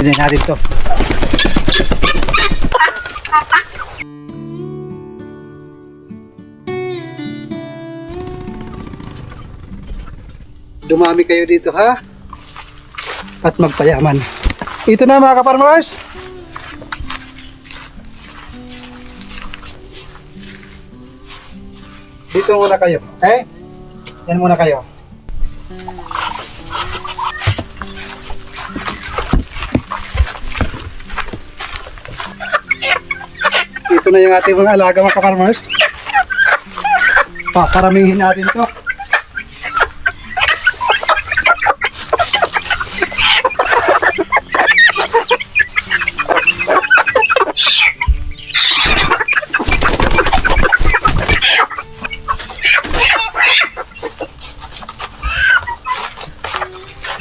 Tignan natin to. Dumami kayo dito ha. At magpayaman. Ito na mga ka-farmers. Dito muna kayo. Okay? Yan muna kayo. Ito na yung ating mga alaga mga ka-farmers. Paparamihin natin to.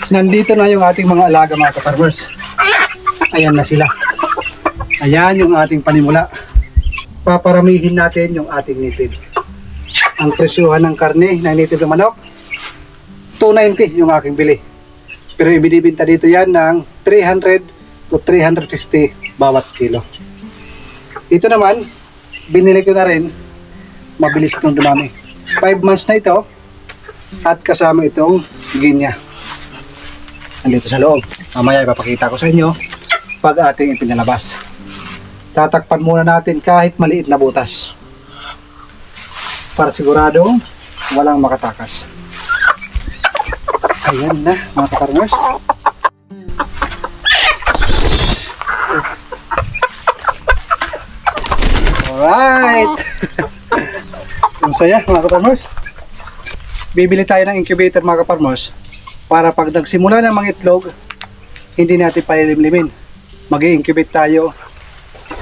Nandito na yung ating mga alaga mga ka-farmers. Ayan na sila. Ayan yung ating panimula. Paparamihin natin yung ating native. Ang presyuhan ng karne ng native na manok, 290 yung aking bili. Pero ibinibinta dito yan ng 300 to 350 bawat kilo. Ito naman, binili ko na rin, mabilis itong dumami. 5 months na ito at kasama itong ginya. Andito sa loob. Mamaya ipapakita ko sa inyo pag ating ipinalabas. Tatakpan muna natin kahit maliit na butas para siguradong walang makatakas. Ayan na mga ka-farmers. Alright. Ang saya mga ka-farmers. Bibili tayo ng incubator mga ka-farmers para pag nagsimula ng mga itlog, hindi natin palilimlimin. Mag-i-incubate tayo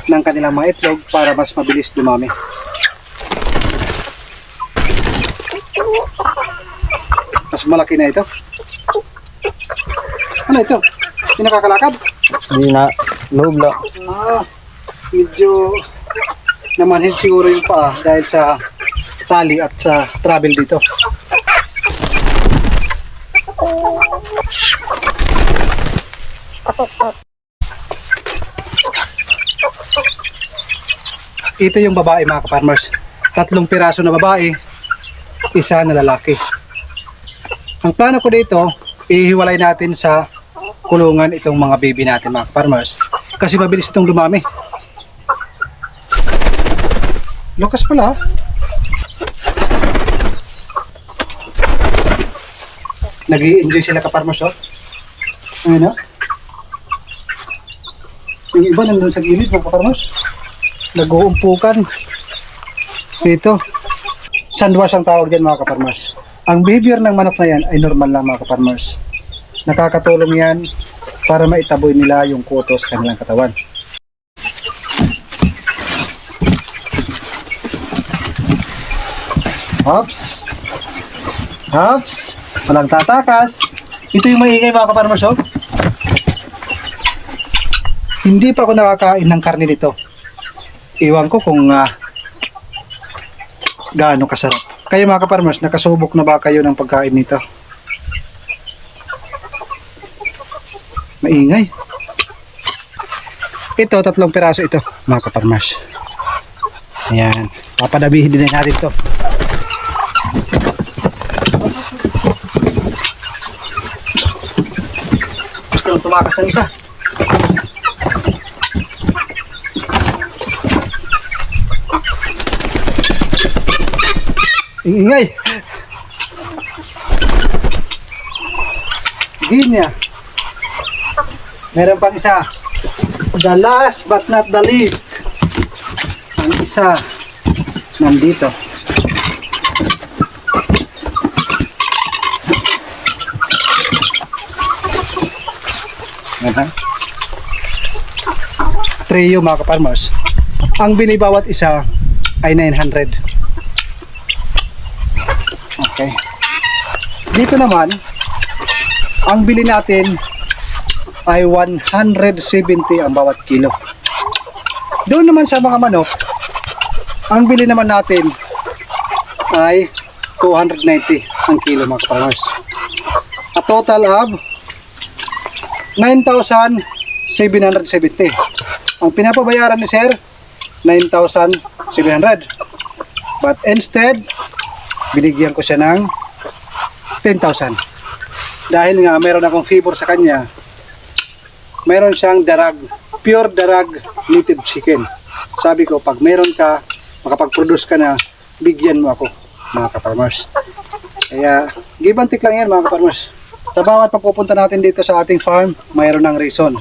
ng kanilang mga itlog para mas mabilis dumami. Mas malaki na ito. Ano ito? Hindi nakakalakad? Hindi na, loob lang. Medyo namanhid siguro yung paa dahil sa tali at sa travel dito. Ito yung babae mga ka-farmers. 3 piraso na babae, 1 na lalaki. Ang plano ko dito, ihiwalay natin sa kulungan itong mga baby natin mga ka-farmers. Kasi mabilis itong dumami. Lukas pala. Nag-i-enjoy sila ka-farmers oh. Ayun oh. Yung iba nandun sa gilid mga ka-farmers. Nag-uumpukan. Ito. Sandwash ang tawag dyan mga ka-farmers. Ang behavior ng manok na yan ay normal lang mga ka-farmers. Nakakatulong yan para maitaboy nila yung kuto sa kanilang katawan. Hops. Hops. Walang tatakas. Ito yung maingay mga ka-farmers oh. Hindi pa ako nakakain ng karne nito. Iwan ko kung gaano kasarap. Kayo mga ka-farmers, nakasubok na ba kayo ng pagkain nito? Maingay. Ito, 3 piraso ito mga ka-farmers. Ayan. Papadabihin din natin ito. Gusto nang tumakas ng isa. Ingay. Ginya. Meron pang isa. The last but not the least. Ang isa nandito. Trio mga ka-farmers. Ang bili bawat isa ay 900. Okay. Dito naman, ang bili natin ay 170 ang bawat kilo. Doon naman sa mga manok, ang bili naman natin ay 290 ang kilo mga ka-farmers. A total of 9,700 770. Ang pinapabayaran ni sir, 9,700. But instead, binigyan ko siya ng 10,000. Dahil nga meron akong favor sa kanya, meron siyang darag, pure darag native chicken. Sabi ko, pag meron ka, makapag-produce ka na, bigyan mo ako, mga ka-farmers. Kaya, give and take lang yan, mga ka-farmers. Sa bawat pagpupunta natin dito sa ating farm, mayroon ng reason.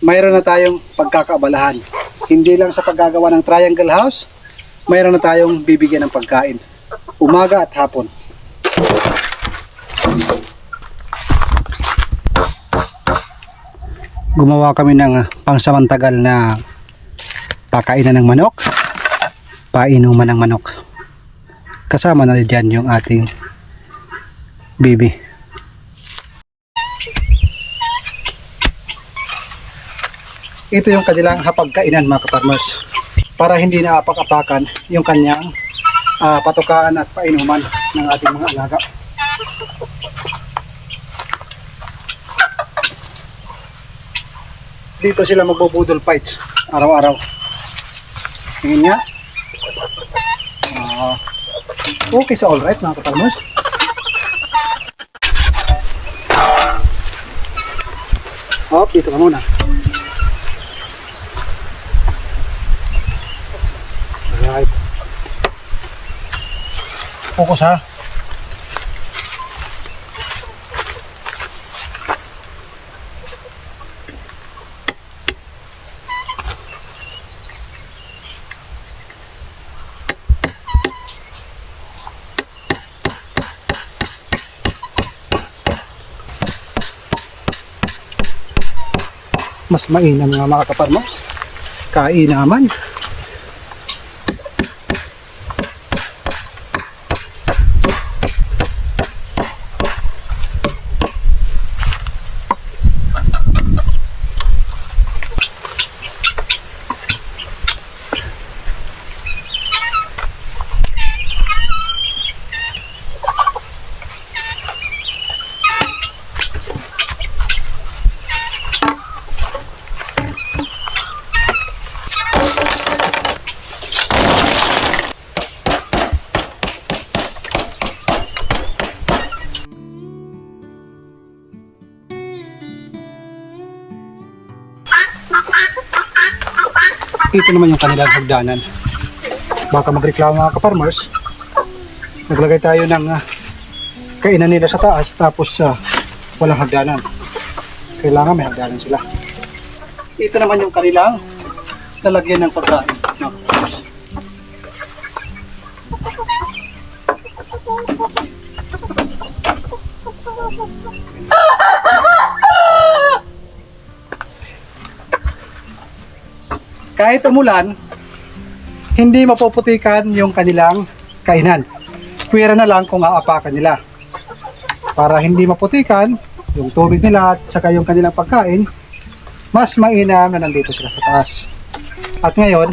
Mayroon na tayong pagkakaabalahan. Hindi lang sa paggagawa ng triangle house, mayroon na tayong bibigyan ng pagkain. Umaga at hapon. Gumawa kami ng pangsamantagal na pakainan ng manok, painuman ng manok. Kasama na dyan yung ating baby. Ito yung kanilang hapagkainan, mga ka-farmers, para hindi na apak-apakan yung kanyang patukaan at painuman ng ating mga alaga. Dito sila magbubudol fights araw-araw. Tingin nga. Okay, so alright, mga ka-farmers. Hop, dito ka muna. Alright. Focus ha. Mas mainam nga, mga ka-farmers. Kain naman. Ito naman yung kanilang hagdanan. Baka magreklamo mga ka-farmers, naglagay tayo ng kainan nila sa taas tapos walang hagdanan. Kailangan may hagdanan sila. Ito naman yung kanilang lalagyan ng pagkain, mga ka-farmers. Kahit umulan, hindi mapuputikan yung kanilang kainan. Pwera na lang kung aapakan nila. Para hindi maputikan yung tubig nila at saka yung kanilang pagkain, mas mainam na nandito sila sa taas. At ngayon,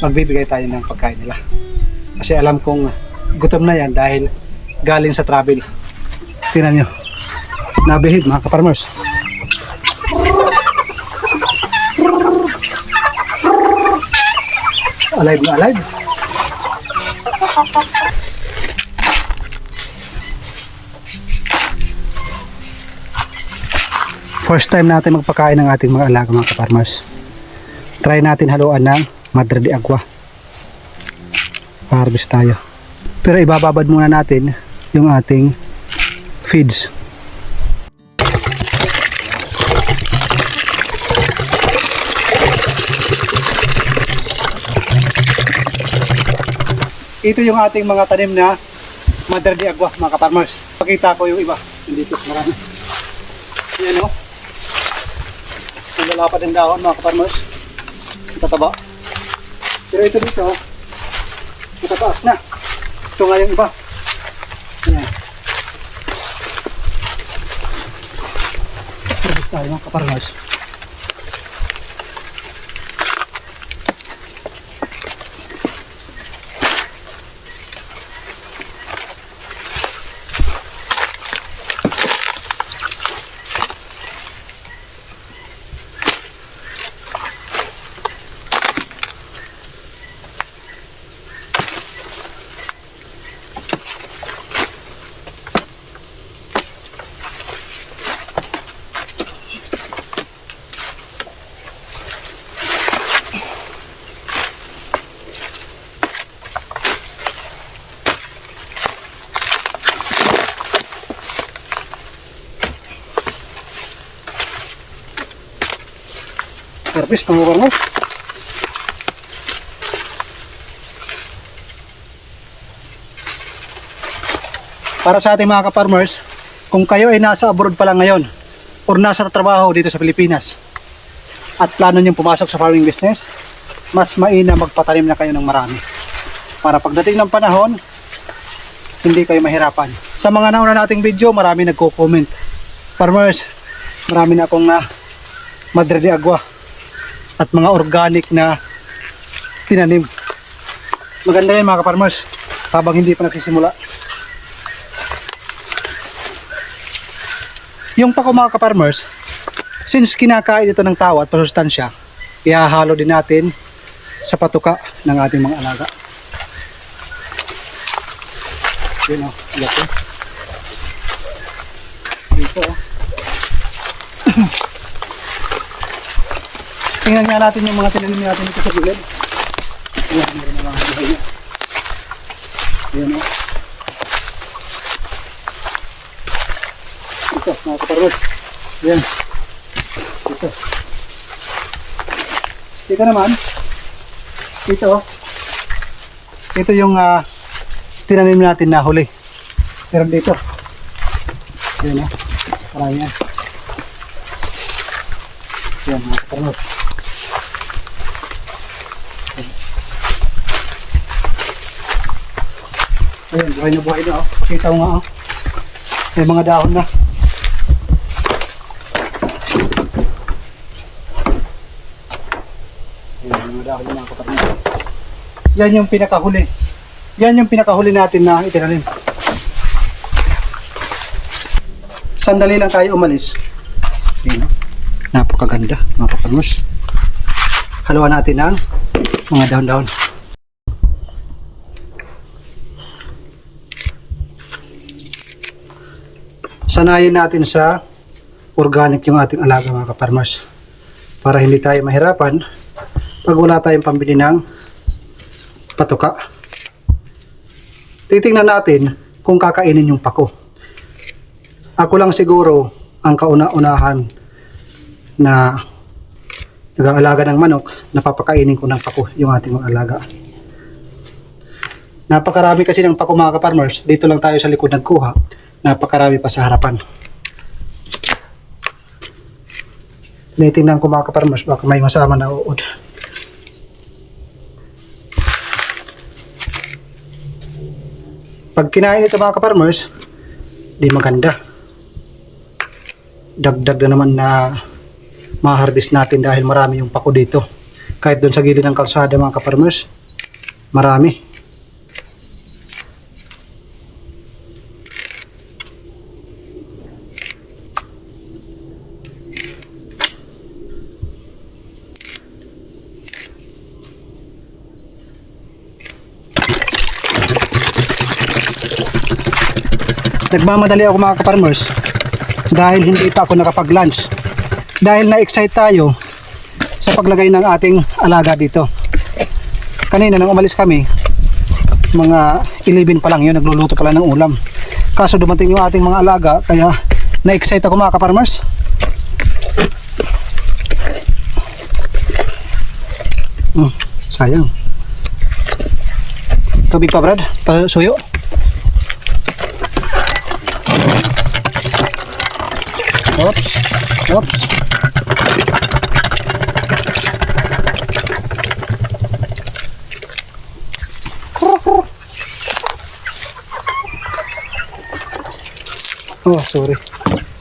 magbibigay tayo ng pagkain nila. Kasi alam kong gutom na yan dahil galing sa travel. Tingnan nyo, nabihid mga ka-farmers. Alive na alive. First time natin magpakain ng ating mga alaga, mga ka-farmers. Try natin haluan ng Madre de Agua. Harvest tayo. Pero ibababad muna natin yung ating feeds. Ito yung ating mga tanim na Madre de Agua, mga ka-farmers. Pakita ko yung iba. Dito, marami. Yan o. Ang lalapad ng dahon, mga ka-farmers. Ang tataba. Pero ito dito, matataas na. Ito nga yung iba. Yan. Harvest tayo, mga ka-farmers. Service mga ka-farmers. Para sa ating mga ka-farmers, kung kayo ay nasa abroad pa lang ngayon or nasa trabaho dito sa Pilipinas at plano niyong pumasok sa farming business, mas maina magpatanim na kayo ng marami. Para pagdating ng panahon, hindi kayo mahirapan. Sa mga nauna nating video, marami nagko-comment. Farmers, marami na akong Madre de Agua at mga organic na tinanim. Maganda yan mga ka-farmers, habang hindi pa nagsisimula. Yung pako mga ka-farmers, since kinakain ito ng tao at pasustansya, ihahalo din natin sa patuka ng ating mga alaga. Yun o, laki. Dito o. Tingnan nga natin yung mga tinanim natin dito sa gilid. Ayan, meron na mga buhay na. Ayan o. Ito, mga kaparod. Ayan. Ito. Ito naman. Ito. Ito yung tinanim natin na huli. Pero dito. Ayan o. Marami yan. Ayan, mga kaparod. Ayan, buhay na oh. Pakita ko nga oh. May mga dahon na. Ayan, mga dahon na mga kapatid. Yan yung pinakahuli. Yan yung pinakahuli natin na itinanim. Sandali lang tayo umalis. Ayan, oh. Napakaganda mga kapatid. Haluan natin ang mga dahon-dahon. Sanayin natin sa organic yung ating alaga mga ka-farmers para hindi tayo mahirapan pag wala tayong pambili ng patuka. Titingnan natin kung kakainin yung pako. Ako lang siguro ang kauna-unahan na nag-aalaga ng manok, napapakainin ko ng pako yung ating mga alaga. Napakarami kasi ng pako mga ka-farmers. Dito lang tayo sa likod nagkuha. Napakarami pa sa harapan. Tinitingnan ko mga ka-farmers, baka may masama na uod. Pag kinain ito mga ka-farmers, di maganda. Dagdag na naman na ma-harvest natin dahil marami yung pako dito. Kahit doon sa gilid ng kalsada mga ka-farmers, marami. Nagmamadali ako mga ka-farmers dahil hindi pa ako nakapag-lunch. Dahil na-excite tayo sa paglagay ng ating alaga dito. Kanina nang umalis kami, mga 11 pa lang yun, nagluluto pala ng ulam. Kaso dumating yung ating mga alaga, kaya na-excite ako mga ka-farmers. Sayang. Tubig pa Brad, pasuyo. Oops, oops. Oh, sorry.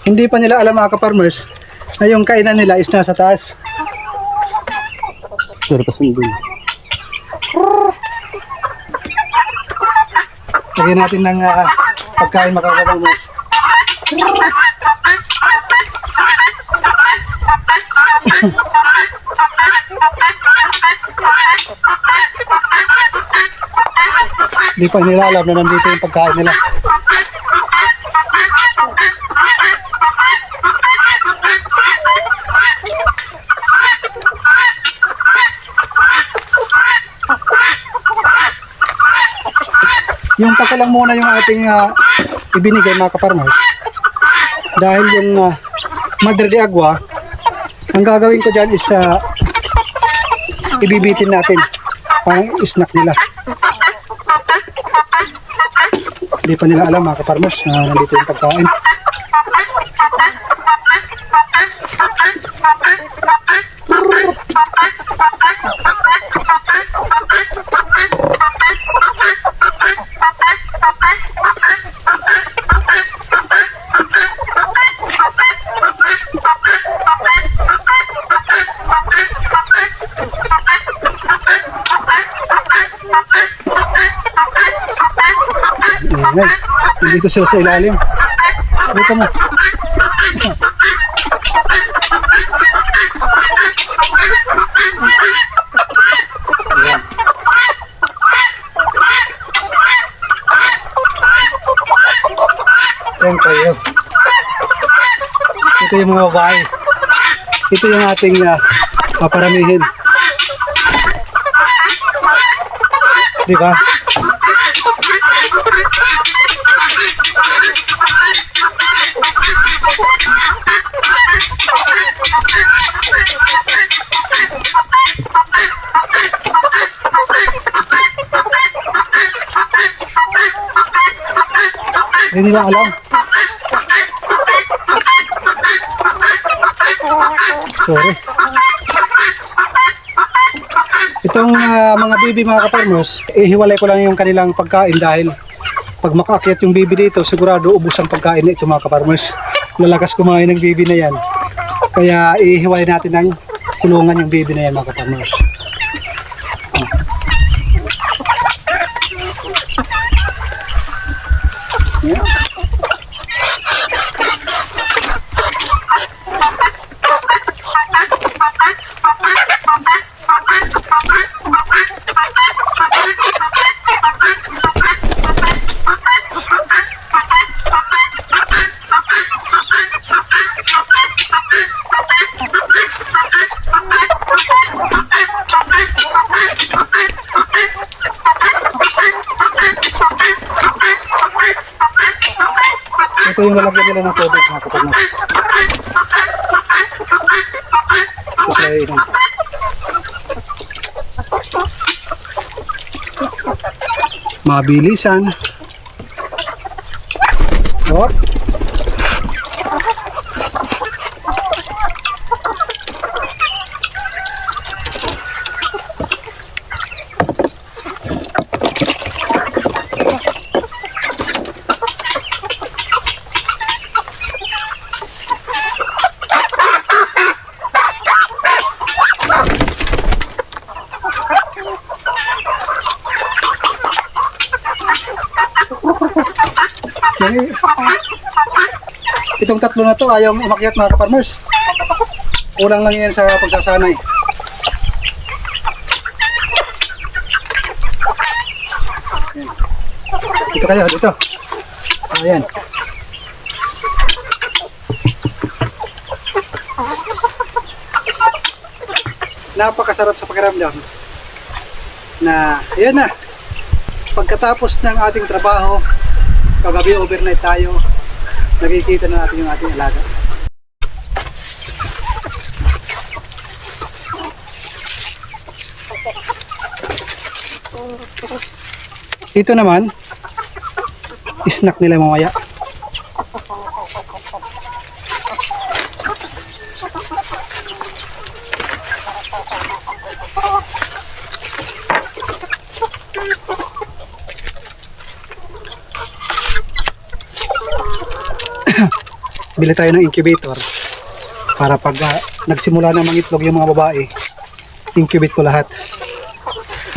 Hindi pa nila alam mga ka-farmers na yung kainan nila is nasa taas. Sorry, pasundin. Lagyan natin ng pagkain mga ka-farmers. Di pa nila alam na nandito yung pagkain nila. Yung pako lang muna yung ating ibinigay mga ka-farmers. Dahil yung Madre de Agua, ang gagawin ko dyan is ibibitin natin. Parang snack nila. Hindi pa nila alam mga kaparmers na nandito yung pagkain. Ayan, dito sila sa ilalim. Dito mo. Ayan. Ayan kayo. Ito yung mga babae. Ito yung ating paparamihin. Diba? Hindi nila alam. Sorry. Itong mga bibi mga kaparmos, ihiwalay ko lang yung kanilang pagkain dahil pag makaakyat yung bibi dito, sigurado ubos ang pagkain na ito mga kaparmos. Lalakas kumain ng bibi na yan. Kaya ihiwalay natin ng kulungan yung bibi na yan mga kaparmos. Yeah. Ito yung lalagyan nila ng tubig mga kaparmos. Kasi yun. Mabilisan. Oh. Itong tatlo na to ayaw umakyat mga kaparmers. Kulang lang yan sa pagsasanay. Dito kayo, dito. Ayan. Napakasarap sa pakiramdam na ayan na, pagkatapos ng ating trabaho, paggabi overnight tayo, nakikita na natin yung ating alaga. Ito naman, snack nila mamaya. Bili tayo ng incubator para pag nagsimula na mangitlog yung mga babae, incubate ko lahat.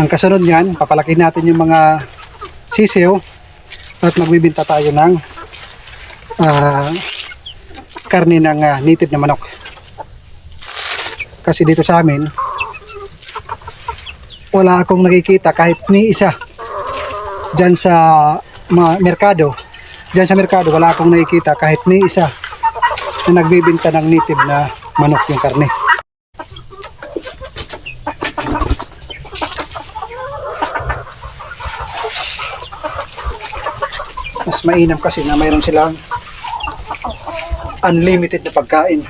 Ang kasunod niyan, papalakin natin yung mga sisiw at magbibinta tayo ng karne ng native na manok. Kasi dito sa amin, wala akong nakikita kahit ni isa dyan sa merkado. Dyan sa merkado, wala akong nakikita kahit ni isa na nagbibinta ng native na manok yung karne. Mas mainam kasi na mayroon silang unlimited na pagkain.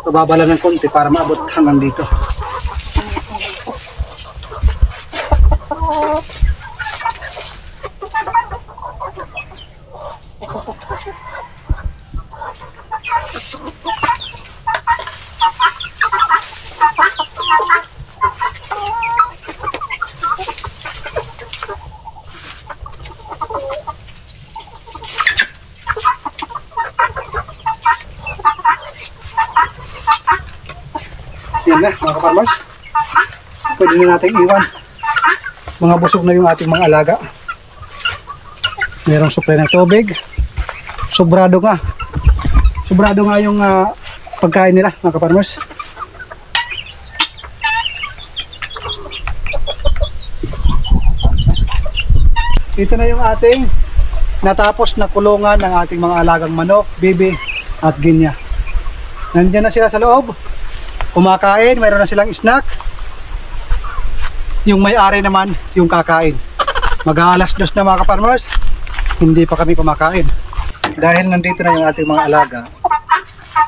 Pababa lang ng konti para maabot hanggang dito. Yan na mga ka-farmers. Pwede na natin iwan. Mga busog na yung ating mga alaga. Merong supply ng tubig. Sobrado nga. Sobrado nga yung pagkain nila mga ka-farmers. Ito na yung ating natapos na kulungan ng ating mga alagang manok, bibi at ginya. Nandiyan na sila sa loob. Kumakain, mayroon na silang snack. Yung may-ari naman, yung kakain. Mag-aalas 2 na mga ka-farmers, hindi pa kami kumakain. Dahil nandito na yung ating mga alaga,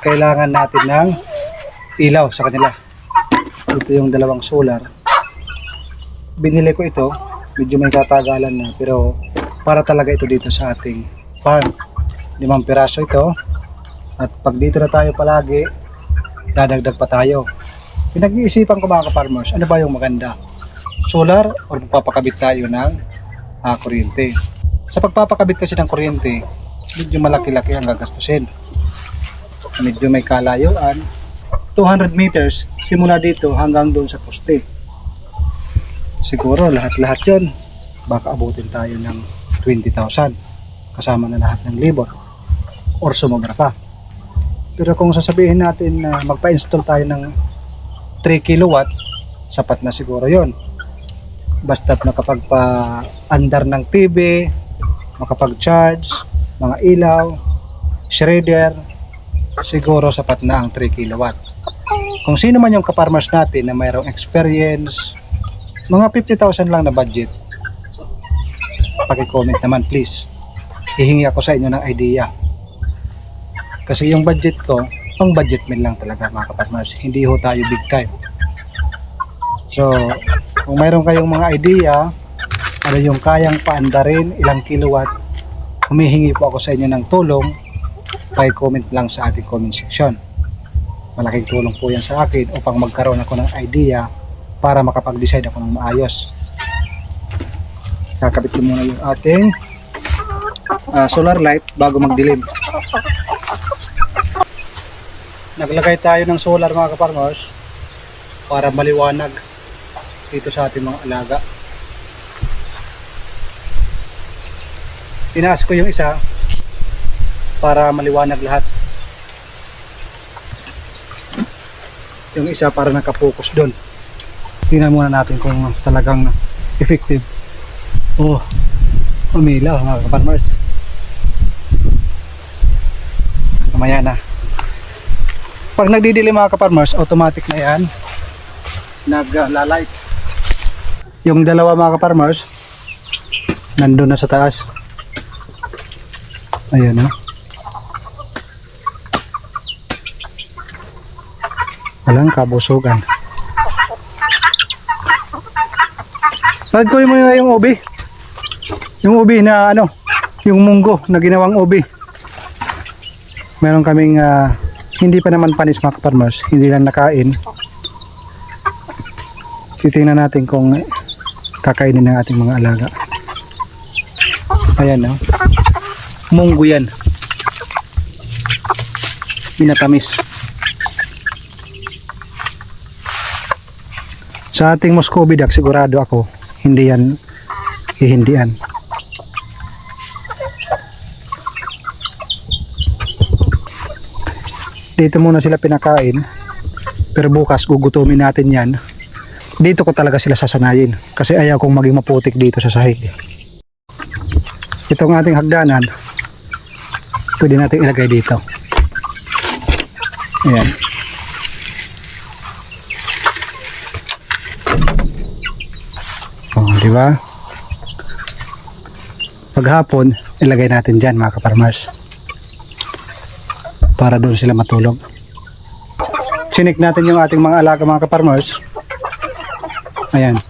kailangan natin ng ilaw sa kanila. Ito yung dalawang solar. Binili ko ito, medyo may katagalan na, pero para talaga ito dito sa ating farm. 5 piraso ito. At pag dito na tayo palagi, dadagdag pa tayo. Pinag-iisipan ko mga ka-farmers, ano ba yung maganda? Solar or magpapakabit tayo ng kuryente? Sa pagpapakabit kasi ng kuryente, medyo malaki-laki ang gagastusin. Medyo may kalayuan. 200 meters simula dito hanggang doon sa poste. Siguro lahat-lahat yun, baka abutin tayo ng 20,000 kasama na lahat ng libot or sumobra pa. Pero kung sasabihin natin na magpa-install tayo ng 3 kilowatt, sapat na siguro yon. Basta't nakapagpa-andar ng TV, makapag-charge, mga ilaw, shredder, siguro sapat na ang 3 kilowatt. Kung sino man yung ka-farmers natin na mayroong experience, mga 50,000 lang na budget, paki-comment naman please. Hihingi ako sa inyo ng idea. Kasi yung budget ko, pang budget meal lang talaga mga ka-farmers. Hindi ho tayo big time. So, kung mayroon kayong mga idea, ano yung kayang paandarin, ilang kilowatt, humihingi po ako sa inyo ng tulong, comment lang sa ating comment section. Malaking tulong po yan sa akin upang magkaroon ako ng idea para makapag-decide ako ng maayos. Kakabit ko muna yung ating solar light bago magdilim. Naglagay tayo ng solar mga ka-farmers para maliwanag dito sa ating mga alaga. Tinaas ko yung isa para maliwanag lahat. Yung isa para nakapokus doon. Tingnan muna natin kung talagang effective. Oh, umilaw mga ka-farmers. Mamaya na. Pag nagdidilim mga ka-farmers, automatic na yan nag-light. Yung dalawa mga ka-farmers nandun na sa taas. Ayan na. Walang kabusugan. Pagkuhin mo yung ubi. Yung ubi na ano, yung munggo na ginawang ubi. Meron kaming hindi pa naman panis mga ka-farmers, hindi lang nakain. Titingnan natin kung kakainin ng ating mga alaga. Ayan, no? Munggo yan. Pinatamis. Sa ating Muscovy duck, sigurado ako, hindi yan hihindian. Dito muna sila pinakain, pero bukas gugutumin natin yan. Dito ko talaga sila sasanayin kasi ayaw kong maging maputik dito sa sahig. Itong ating hagdanan pwede natin ilagay dito. Ayan. Oh, di ba? Paghapon ilagay natin dyan mga ka-farmers para doon sila matulog. Chinik natin yung ating mga alaga mga ka-farmers. Ayan.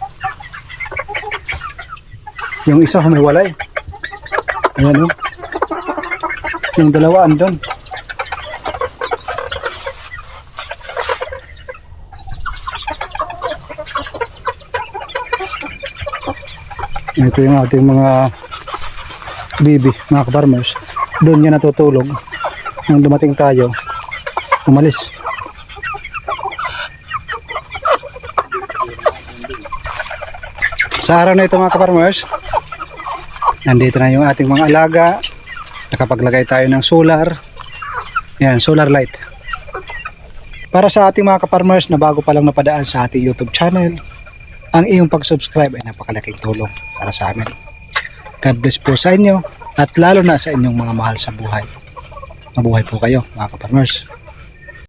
Yung isa humiwalay. Ayan o. Yung dalawa andun. Ito yung ating mga bibi, mga ka-farmers. Doon yan natutulog. Nung dumating tayo, umalis. Sa araw na ito mga ka-farmers, nandito na yung ating mga alaga. Nakapaglagay tayo ng solar. Yan, solar light. Para sa ating mga ka-farmers na bago pa lang napadaan sa ating YouTube channel, ang iyong pag-subscribe ay napakalaking tulong para sa amin. God bless po sa inyo at lalo na sa inyong mga mahal sa buhay. Mabuhay po kayo mga ka-farmers.